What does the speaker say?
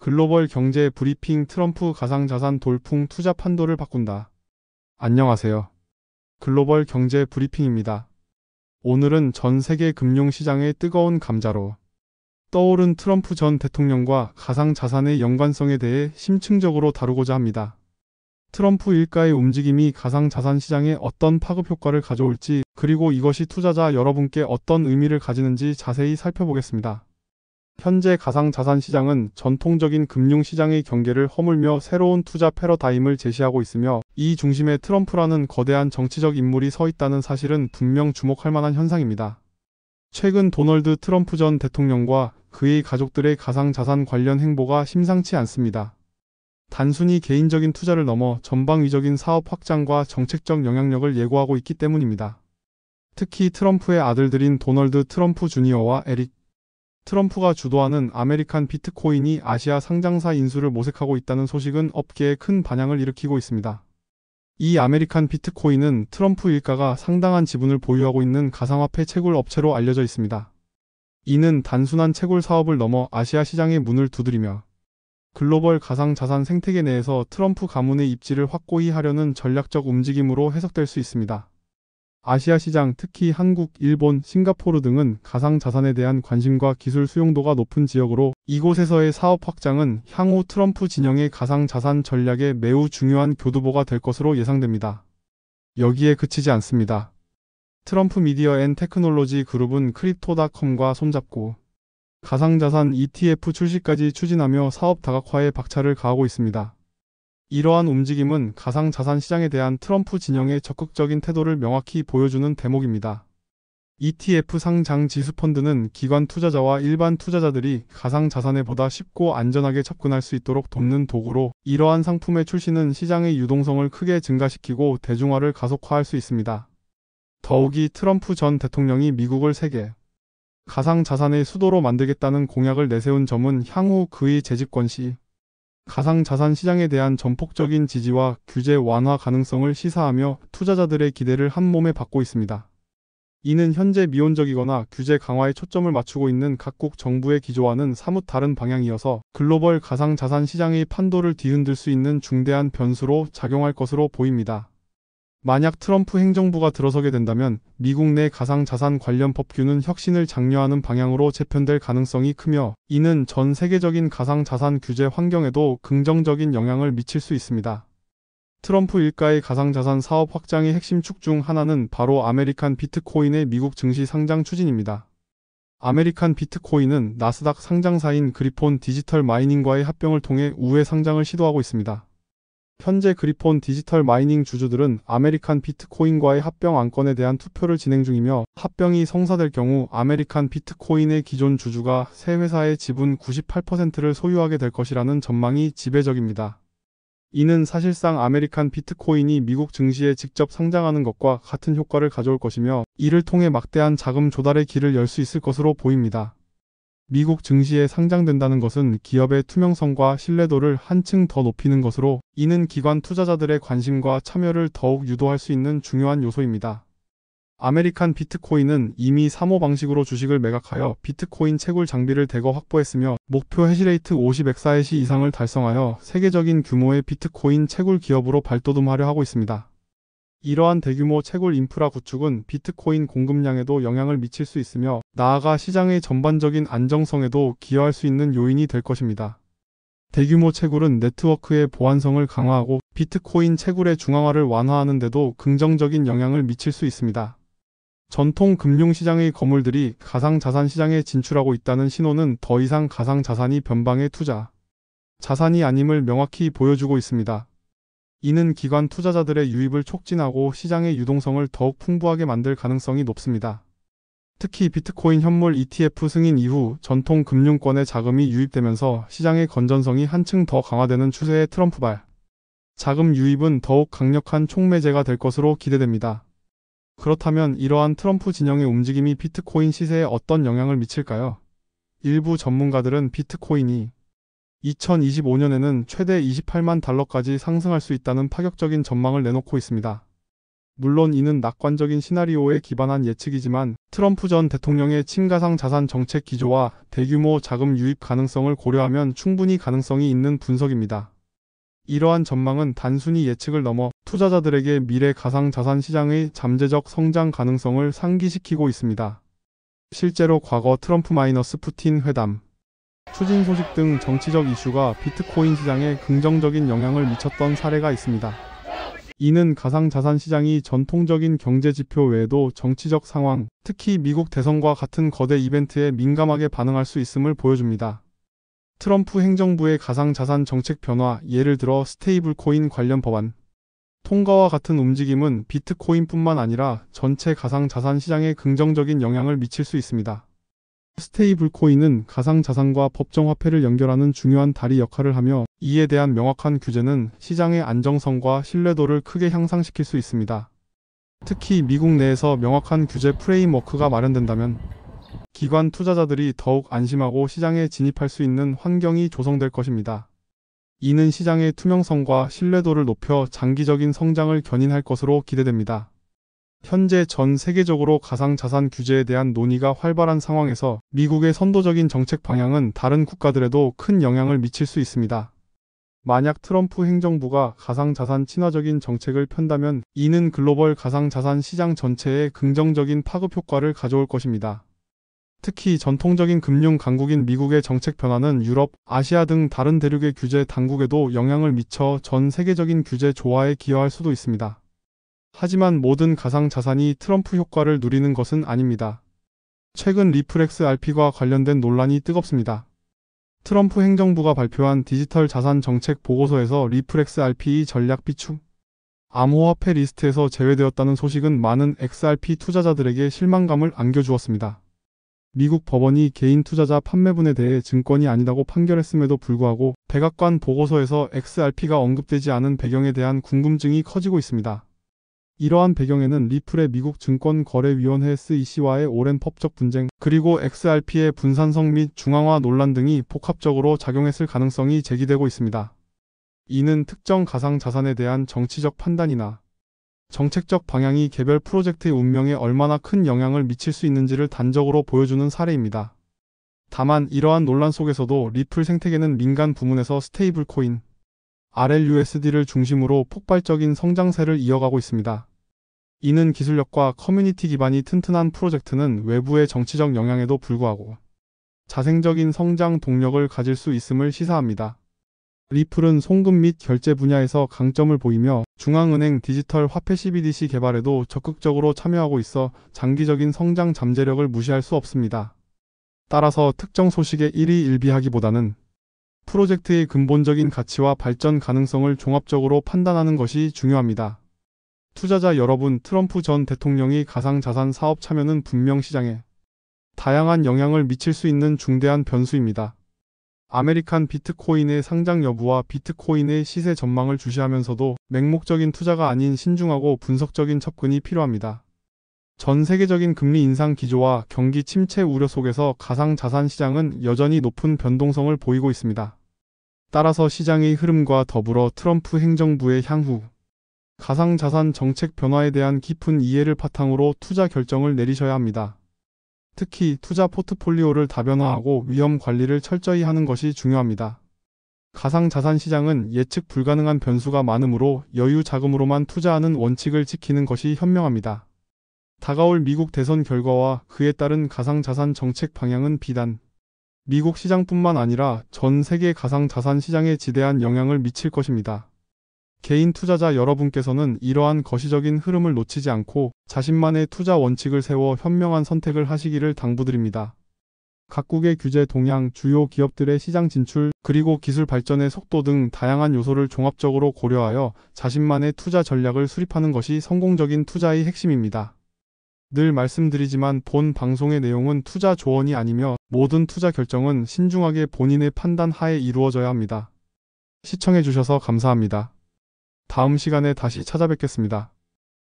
글로벌 경제 브리핑 트럼프 가상자산 돌풍 투자 판도를 바꾼다. 안녕하세요. 글로벌 경제 브리핑입니다. 오늘은 전 세계 금융시장의 뜨거운 감자로 떠오른 트럼프 전 대통령과 가상자산의 연관성에 대해 심층적으로 다루고자 합니다. 트럼프 일가의 움직임이 가상자산 시장에 어떤 파급 효과를 가져올지, 그리고 이것이 투자자 여러분께 어떤 의미를 가지는지 자세히 살펴보겠습니다. 현재 가상자산 시장은 전통적인 금융시장의 경계를 허물며 새로운 투자 패러다임을 제시하고 있으며, 이 중심에 트럼프라는 거대한 정치적 인물이 서 있다는 사실은 분명 주목할 만한 현상입니다. 최근 도널드 트럼프 전 대통령과 그의 가족들의 가상자산 관련 행보가 심상치 않습니다. 단순히 개인적인 투자를 넘어 전방위적인 사업 확장과 정책적 영향력을 예고하고 있기 때문입니다. 특히 트럼프의 아들들인 도널드 트럼프 주니어와 에릭 트럼프가 주도하는 아메리칸 비트코인이 아시아 상장사 인수를 모색하고 있다는 소식은 업계에 큰 반향을 일으키고 있습니다. 이 아메리칸 비트코인은 트럼프 일가가 상당한 지분을 보유하고 있는 가상화폐 채굴 업체로 알려져 있습니다. 이는 단순한 채굴 사업을 넘어 아시아 시장의 문을 두드리며 글로벌 가상자산 생태계 내에서 트럼프 가문의 입지를 확고히 하려는 전략적 움직임으로 해석될 수 있습니다. 아시아 시장, 특히 한국, 일본, 싱가포르 등은 가상자산에 대한 관심과 기술 수용도가 높은 지역으로, 이곳에서의 사업 확장은 향후 트럼프 진영의 가상자산 전략에 매우 중요한 교두보가 될 것으로 예상됩니다. 여기에 그치지 않습니다. 트럼프 미디어 앤 테크놀로지 그룹은 크립토닷컴과 손잡고 가상자산 ETF 출시까지 추진하며 사업 다각화에 박차를 가하고 있습니다. 이러한 움직임은 가상자산 시장에 대한 트럼프 진영의 적극적인 태도를 명확히 보여주는 대목입니다. ETF 상장 지수펀드는 기관 투자자와 일반 투자자들이 가상자산에 보다 쉽고 안전하게 접근할 수 있도록 돕는 도구로, 이러한 상품의 출시는 시장의 유동성을 크게 증가시키고 대중화를 가속화할 수 있습니다. 더욱이 트럼프 전 대통령이 미국을 세계 가상자산의 수도로 만들겠다는 공약을 내세운 점은 향후 그의 재집권 시 가상자산 시장에 대한 전폭적인 지지와 규제 완화 가능성을 시사하며 투자자들의 기대를 한몸에 받고 있습니다. 이는 현재 미온적이거나 규제 강화에 초점을 맞추고 있는 각국 정부의 기조와는 사뭇 다른 방향이어서 글로벌 가상자산 시장의 판도를 뒤흔들 수 있는 중대한 변수로 작용할 것으로 보입니다. 만약 트럼프 행정부가 들어서게 된다면 미국 내 가상자산 관련 법규는 혁신을 장려하는 방향으로 재편될 가능성이 크며, 이는 전 세계적인 가상자산 규제 환경에도 긍정적인 영향을 미칠 수 있습니다. 트럼프 일가의 가상자산 사업 확장의 핵심 축 중 하나는 바로 아메리칸 비트코인의 미국 증시 상장 추진입니다. 아메리칸 비트코인은 나스닥 상장사인 그리폰 디지털 마이닝과의 합병을 통해 우회 상장을 시도하고 있습니다. 현재 그리폰 디지털 마이닝 주주들은 아메리칸 비트코인과의 합병 안건에 대한 투표를 진행 중이며, 합병이 성사될 경우 아메리칸 비트코인의 기존 주주가 새 회사의 지분 98%를 소유하게 될 것이라는 전망이 지배적입니다. 이는 사실상 아메리칸 비트코인이 미국 증시에 직접 상장하는 것과 같은 효과를 가져올 것이며, 이를 통해 막대한 자금 조달의 길을 열 수 있을 것으로 보입니다. 미국 증시에 상장된다는 것은 기업의 투명성과 신뢰도를 한층 더 높이는 것으로, 이는 기관 투자자들의 관심과 참여를 더욱 유도할 수 있는 중요한 요소입니다. 아메리칸 비트코인은 이미 사모방식으로 주식을 매각하여 비트코인 채굴 장비를 대거 확보했으며, 목표 해시레이트 50엑사헤시 이상을 달성하여 세계적인 규모의 비트코인 채굴 기업으로 발돋움하려 하고 있습니다. 이러한 대규모 채굴 인프라 구축은 비트코인 공급량에도 영향을 미칠 수 있으며, 나아가 시장의 전반적인 안정성에도 기여할 수 있는 요인이 될 것입니다. 대규모 채굴은 네트워크의 보안성을 강화하고 비트코인 채굴의 중앙화를 완화하는 데도 긍정적인 영향을 미칠 수 있습니다. 전통 금융시장의 거물들이 가상자산 시장에 진출하고 있다는 신호는 더 이상 가상자산이 변방의 투자 자산이 아님을 명확히 보여주고 있습니다. 이는 기관 투자자들의 유입을 촉진하고 시장의 유동성을 더욱 풍부하게 만들 가능성이 높습니다. 특히 비트코인 현물 ETF 승인 이후 전통 금융권의 자금이 유입되면서 시장의 건전성이 한층 더 강화되는 추세의 트럼프발 자금 유입은 더욱 강력한 촉매제가 될 것으로 기대됩니다. 그렇다면 이러한 트럼프 진영의 움직임이 비트코인 시세에 어떤 영향을 미칠까요? 일부 전문가들은 비트코인이 2025년에는 최대 $28만 달러까지 상승할 수 있다는 파격적인 전망을 내놓고 있습니다. 물론 이는 낙관적인 시나리오에 기반한 예측이지만 트럼프 전 대통령의 친가상 자산 정책 기조와 대규모 자금 유입 가능성을 고려하면 충분히 가능성이 있는 분석입니다. 이러한 전망은 단순히 예측을 넘어 투자자들에게 미래 가상자산 시장의 잠재적 성장 가능성을 상기시키고 있습니다. 실제로 과거 트럼프 푸틴 회담, 추진 소식 등 정치적 이슈가 비트코인 시장에 긍정적인 영향을 미쳤던 사례가 있습니다. 이는 가상자산 시장이 전통적인 경제 지표 외에도 정치적 상황, 특히 미국 대선과 같은 거대 이벤트에 민감하게 반응할 수 있음을 보여줍니다. 트럼프 행정부의 가상자산 정책 변화, 예를 들어 스테이블 코인 관련 법안 통과와 같은 움직임은 비트코인뿐만 아니라 전체 가상자산 시장에 긍정적인 영향을 미칠 수 있습니다. 스테이블 코인은 가상자산과 법정화폐를 연결하는 중요한 다리 역할을 하며 이에 대한 명확한 규제는 시장의 안정성과 신뢰도를 크게 향상시킬 수 있습니다. 특히 미국 내에서 명확한 규제 프레임워크가 마련된다면 기관 투자자들이 더욱 안심하고 시장에 진입할 수 있는 환경이 조성될 것입니다. 이는 시장의 투명성과 신뢰도를 높여 장기적인 성장을 견인할 것으로 기대됩니다. 현재 전 세계적으로 가상자산 규제에 대한 논의가 활발한 상황에서 미국의 선도적인 정책 방향은 다른 국가들에도 큰 영향을 미칠 수 있습니다. 만약 트럼프 행정부가 가상자산 친화적인 정책을 편다면 이는 글로벌 가상자산 시장 전체에 긍정적인 파급 효과를 가져올 것입니다. 특히 전통적인 금융 강국인 미국의 정책 변화는 유럽, 아시아 등 다른 대륙의 규제 당국에도 영향을 미쳐 전 세계적인 규제 조화에 기여할 수도 있습니다. 하지만 모든 가상자산이 트럼프 효과를 누리는 것은 아닙니다. 최근 리플 XRP와 관련된 논란이 뜨겁습니다. 트럼프 행정부가 발표한 디지털 자산 정책 보고서에서 리플 XRP 전략 비축 암호화폐 리스트에서 제외되었다는 소식은 많은 XRP 투자자들에게 실망감을 안겨주었습니다. 미국 법원이 개인 투자자 판매분에 대해 증권이 아니라고 판결했음에도 불구하고 백악관 보고서에서 XRP가 언급되지 않은 배경에 대한 궁금증이 커지고 있습니다. 이러한 배경에는 리플의 미국 증권거래위원회 SEC와의 오랜 법적 분쟁, 그리고 XRP의 분산성 및 중앙화 논란 등이 복합적으로 작용했을 가능성이 제기되고 있습니다. 이는 특정 가상자산에 대한 정치적 판단이나 정책적 방향이 개별 프로젝트의 운명에 얼마나 큰 영향을 미칠 수 있는지를 단적으로 보여주는 사례입니다. 다만 이러한 논란 속에서도 리플 생태계는 민간 부문에서 스테이블 코인, RLUSD를 중심으로 폭발적인 성장세를 이어가고 있습니다. 이는 기술력과 커뮤니티 기반이 튼튼한 프로젝트는 외부의 정치적 영향에도 불구하고 자생적인 성장 동력을 가질 수 있음을 시사합니다. 리플은 송금 및 결제 분야에서 강점을 보이며 중앙은행 디지털 화폐 CBDC 개발에도 적극적으로 참여하고 있어 장기적인 성장 잠재력을 무시할 수 없습니다. 따라서 특정 소식에 일희일비하기보다는 프로젝트의 근본적인 가치와 발전 가능성을 종합적으로 판단하는 것이 중요합니다. 투자자 여러분, 트럼프 전 대통령이 가상자산 사업 참여는 분명 시장에 다양한 영향을 미칠 수 있는 중대한 변수입니다. 아메리칸 비트코인의 상장 여부와 비트코인의 시세 전망을 주시하면서도 맹목적인 투자가 아닌 신중하고 분석적인 접근이 필요합니다. 전 세계적인 금리 인상 기조와 경기 침체 우려 속에서 가상자산 시장은 여전히 높은 변동성을 보이고 있습니다. 따라서 시장의 흐름과 더불어 트럼프 행정부의 향후 가상자산 정책 변화에 대한 깊은 이해를 바탕으로 투자 결정을 내리셔야 합니다. 특히 투자 포트폴리오를 다변화하고 위험 관리를 철저히 하는 것이 중요합니다. 가상자산 시장은 예측 불가능한 변수가 많으므로 여유 자금으로만 투자하는 원칙을 지키는 것이 현명합니다. 다가올 미국 대선 결과와 그에 따른 가상자산 정책 방향은 비단 미국 시장뿐만 아니라 전 세계 가상자산 시장에 지대한 영향을 미칠 것입니다. 개인 투자자 여러분께서는 이러한 거시적인 흐름을 놓치지 않고 자신만의 투자 원칙을 세워 현명한 선택을 하시기를 당부드립니다. 각국의 규제 동향, 주요 기업들의 시장 진출, 그리고 기술 발전의 속도 등 다양한 요소를 종합적으로 고려하여 자신만의 투자 전략을 수립하는 것이 성공적인 투자의 핵심입니다. 늘 말씀드리지만 본 방송의 내용은 투자 조언이 아니며 모든 투자 결정은 신중하게 본인의 판단 하에 이루어져야 합니다. 시청해주셔서 감사합니다. 다음 시간에 다시 찾아뵙겠습니다.